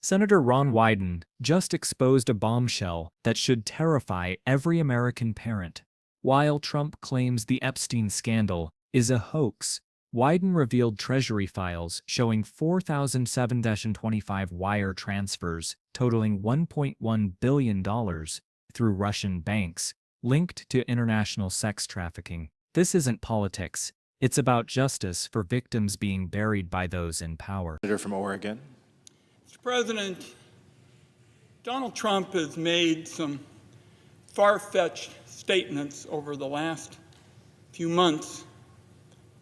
Senator Ron Wyden just exposed a bombshell that should terrify every American parent. While Trump claims the Epstein scandal is a hoax, Wyden revealed Treasury files showing 4,007-25 wire transfers totaling $1.1 billion through Russian banks linked to international sex trafficking. This isn't politics. It's about justice for victims being buried by those in power. Senator from Oregon. Mr. President, Donald Trump has made some far-fetched statements over the last few months,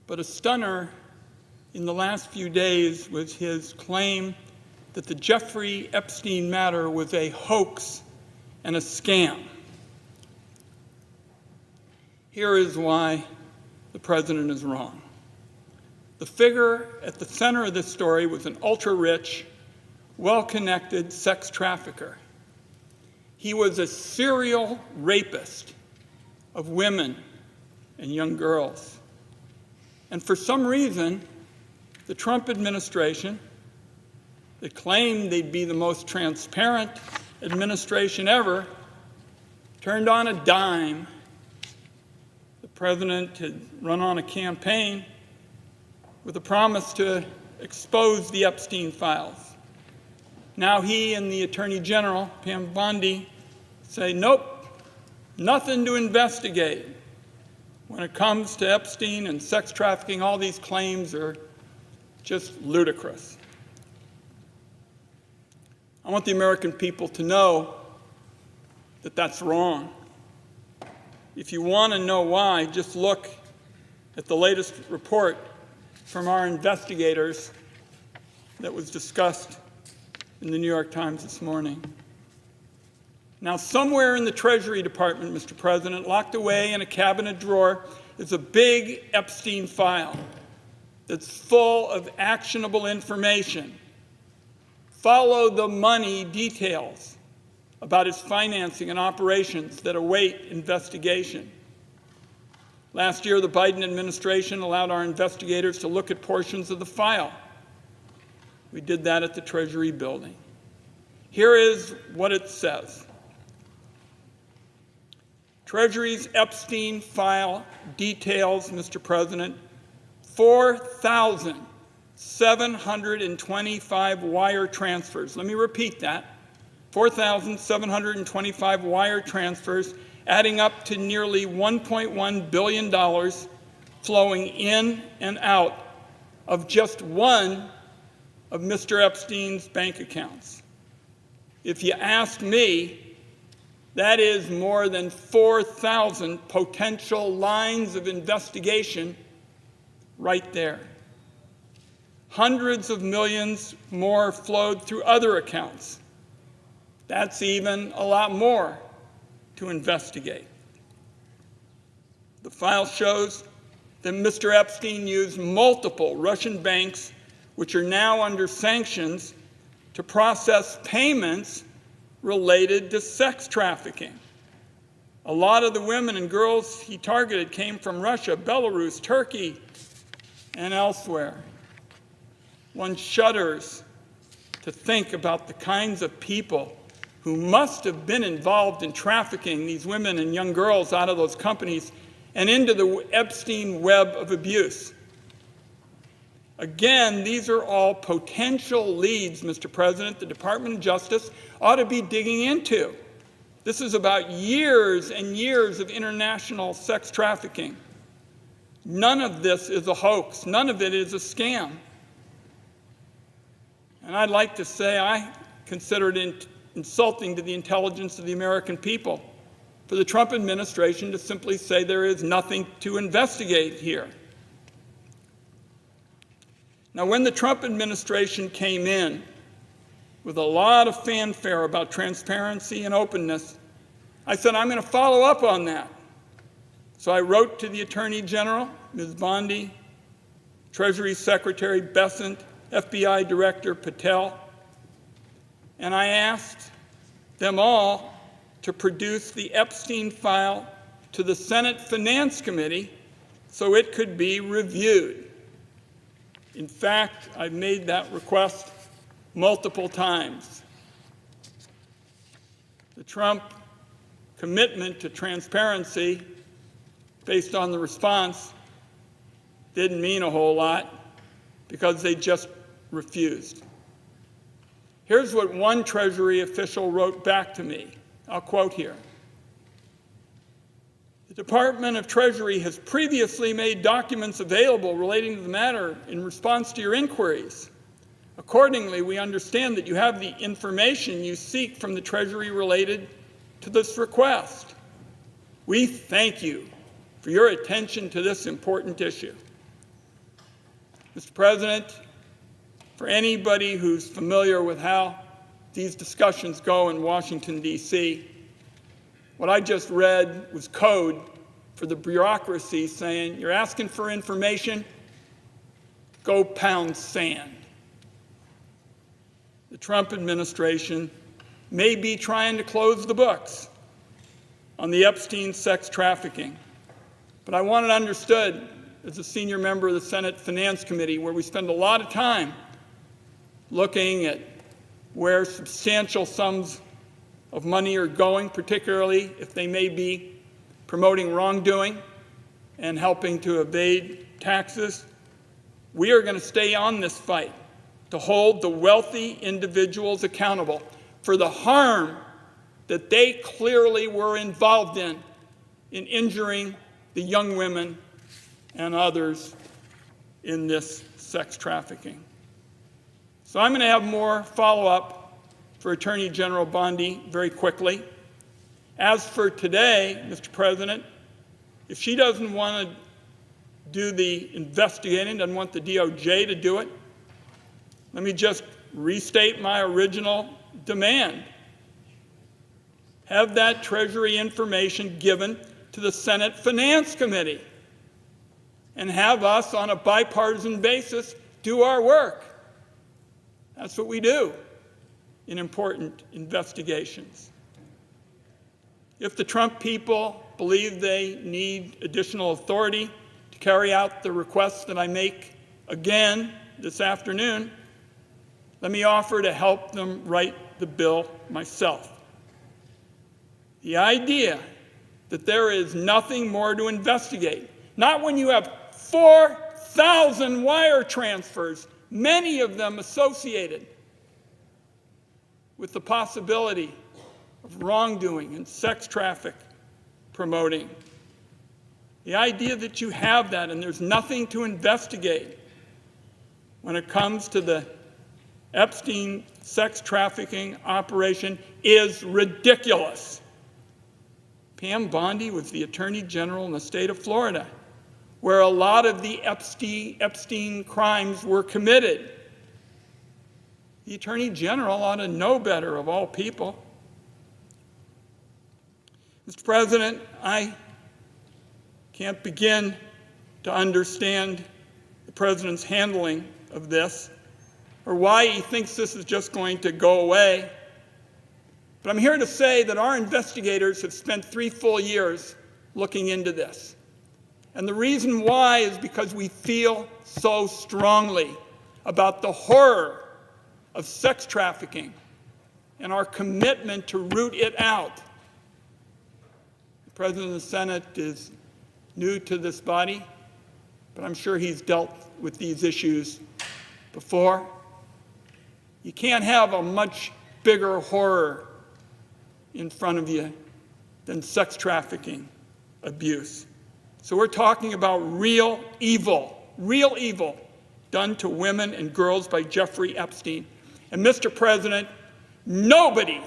but a stunner in the last few days was his claim that the Jeffrey Epstein matter was a hoax and a scam. Here is why the President is wrong. The figure at the center of this story was an ultra-rich, well-connected sex trafficker. He was a serial rapist of women and young girls. And for some reason, the Trump administration, that claimed they'd be the most transparent administration ever, turned on a dime. The president had run on a campaign with a promise to expose the Epstein files. Now he and the Attorney General, Pam Bondi, say, nope, nothing to investigate. When it comes to Epstein and sex trafficking, all these claims are just ludicrous. I want the American people to know that that's wrong. If you want to know why, just look at the latest report from our investigators that was discussed in the New York Times this morning. Now, somewhere in the Treasury Department, Mr. President, locked away in a cabinet drawer, is a big Epstein file that's full of actionable information. Follow the money details about his financing and operations that await investigation. Last year, the Biden administration allowed our investigators to look at portions of the file. We did that at the Treasury building. Here is what it says. Treasury's Epstein file details, Mr. President, 4,725 wire transfers. Let me repeat that. 4,725 wire transfers, adding up to nearly $1.1 billion flowing in and out of just one of Mr. Epstein's bank accounts. If you ask me, that is more than 4,000 potential lines of investigation right there. Hundreds of millions more flowed through other accounts. That's even a lot more to investigate. The file shows that Mr. Epstein used multiple Russian banks, which are now under sanctions, to process payments related to sex trafficking. A lot of the women and girls he targeted came from Russia, Belarus, Turkey, and elsewhere. One shudders to think about the kinds of people who must have been involved in trafficking these women and young girls out of those companies and into the Epstein web of abuse. Again, these are all potential leads, Mr. President, the Department of Justice ought to be digging into. This is about years and years of international sex trafficking. None of this is a hoax. None of it is a scam. And I'd like to say I consider it insulting to the intelligence of the American people for the Trump administration to simply say there is nothing to investigate here. Now, when the Trump administration came in with a lot of fanfare about transparency and openness, I said, I'm going to follow up on that. So I wrote to the Attorney General, Ms. Bondi, Treasury Secretary Bessent, FBI Director Patel, and I asked them all to produce the Epstein file to the Senate Finance Committee so it could be reviewed. In fact, I made that request multiple times. The Trump commitment to transparency, based on the response, didn't mean a whole lot because they just refused. Here's what one Treasury official wrote back to me. I'll quote here. The Department of Treasury has previously made documents available relating to the matter in response to your inquiries. Accordingly, we understand that you have the information you seek from the Treasury related to this request. We thank you for your attention to this important issue. Mr. President, for anybody who's familiar with how these discussions go in Washington, D.C., what I just read was code for the bureaucracy saying, you're asking for information, go pound sand. The Trump administration may be trying to close the books on the Epstein sex trafficking, but I want it understood as a senior member of the Senate Finance Committee, where we spend a lot of time looking at where substantial sums of money are going, particularly if they may be promoting wrongdoing and helping to evade taxes. We are going to stay on this fight to hold the wealthy individuals accountable for the harm that they clearly were involved in injuring the young women and others in this sex trafficking. So I'm going to have more follow-up for Attorney General Bondi very quickly. As for today, Mr. President, if she doesn't want to do the investigating, doesn't want the DOJ to do it, let me just restate my original demand. Have that Treasury information given to the Senate Finance Committee and have us on a bipartisan basis do our work. That's what we do in important investigations. If the Trump people believe they need additional authority to carry out the requests that I make again this afternoon, let me offer to help them write the bill myself. The idea that there is nothing more to investigate, not when you have 4,000 wire transfers, many of them associated with the possibility of wrongdoing and sex traffic promoting. The idea that you have that and there's nothing to investigate when it comes to the Epstein sex trafficking operation is ridiculous. Pam Bondi was the Attorney General in the state of Florida, where a lot of the Epstein crimes were committed. The Attorney General ought to know better, of all people. Mr. President, I can't begin to understand the President's handling of this or why he thinks this is just going to go away. But I'm here to say that our investigators have spent 3 full years looking into this. And the reason why is because we feel so strongly about the horror of sex trafficking and our commitment to root it out. The President of the Senate is new to this body, but I'm sure he's dealt with these issues before. You can't have a much bigger horror in front of you than sex trafficking abuse. So we're talking about real evil done to women and girls by Jeffrey Epstein. And Mr. President, nobody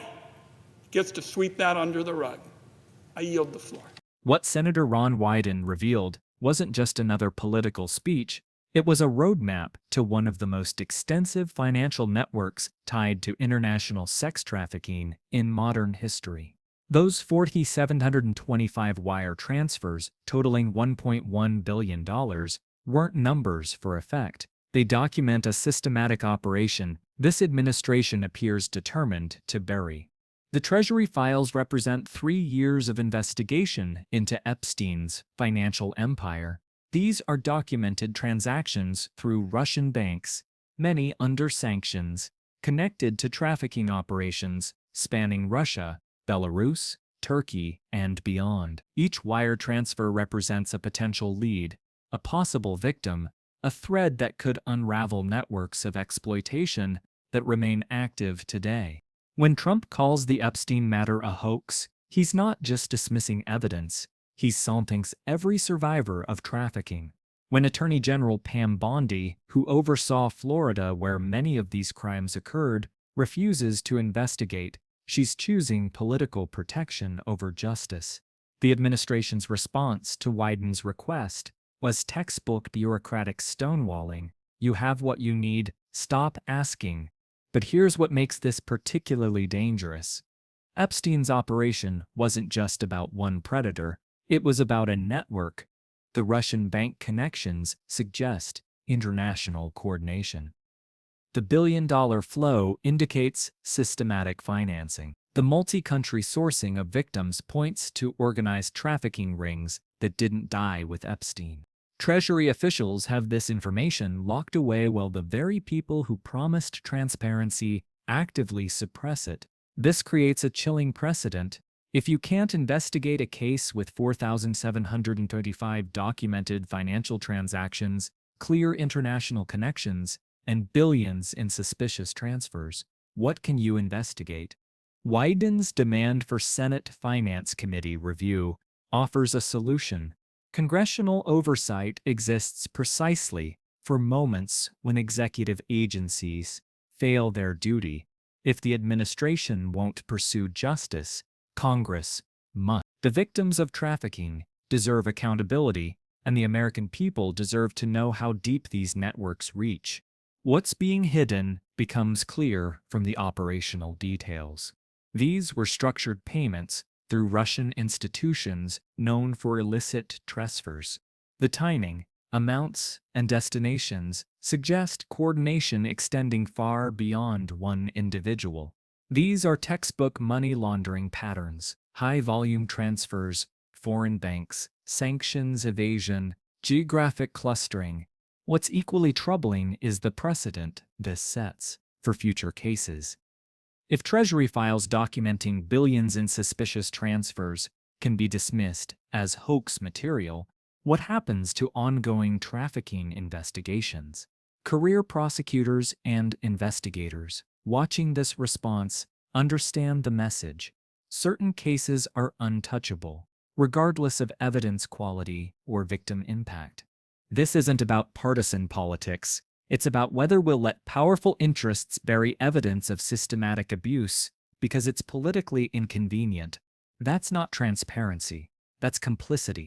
gets to sweep that under the rug. I yield the floor. What Senator Ron Wyden revealed wasn't just another political speech, it was a roadmap to one of the most extensive financial networks tied to international sex trafficking in modern history. Those 4,725 wire transfers totaling $1.1 billion weren't numbers for effect. They document a systematic operation this administration appears determined to bury. The Treasury files represent 3 years of investigation into Epstein's financial empire. These are documented transactions through Russian banks, many under sanctions, connected to trafficking operations spanning Russia, Belarus, Turkey, and beyond. Each wire transfer represents a potential lead, a possible victim, a thread that could unravel networks of exploitation that remain active today. When Trump calls the Epstein matter a hoax, he's not just dismissing evidence, he's silencing every survivor of trafficking. When Attorney General Pam Bondi, who oversaw Florida where many of these crimes occurred, refuses to investigate, she's choosing political protection over justice. The administration's response to Wyden's request was textbook bureaucratic stonewalling. You have what you need, stop asking. But here's what makes this particularly dangerous. Epstein's operation wasn't just about one predator, it was about a network. The Russian bank connections suggest international coordination. The billion-dollar flow indicates systematic financing. The multi-country sourcing of victims points to organized trafficking rings that didn't die with Epstein. Treasury officials have this information locked away while the very people who promised transparency actively suppress it. This creates a chilling precedent. If you can't investigate a case with 4,735 documented financial transactions, clear international connections, and billions in suspicious transfers, what can you investigate? Wyden's demand for Senate Finance Committee review offers a solution. Congressional oversight exists precisely for moments when executive agencies fail their duty. If the administration won't pursue justice, Congress must. The victims of trafficking deserve accountability, and the American people deserve to know how deep these networks reach. What's being hidden becomes clear from the operational details. These were structured payments through Russian institutions known for illicit transfers. The timing, amounts, and destinations suggest coordination extending far beyond one individual. These are textbook money laundering patterns: high-volume transfers, foreign banks, sanctions evasion, geographic clustering. What's equally troubling is the precedent this sets for future cases. If Treasury files documenting billions in suspicious transfers can be dismissed as hoax material, what happens to ongoing trafficking investigations? Career prosecutors and investigators watching this response understand the message. Certain cases are untouchable, regardless of evidence quality or victim impact. This isn't about partisan politics. It's about whether we'll let powerful interests bury evidence of systematic abuse because it's politically inconvenient. That's not transparency. That's complicity.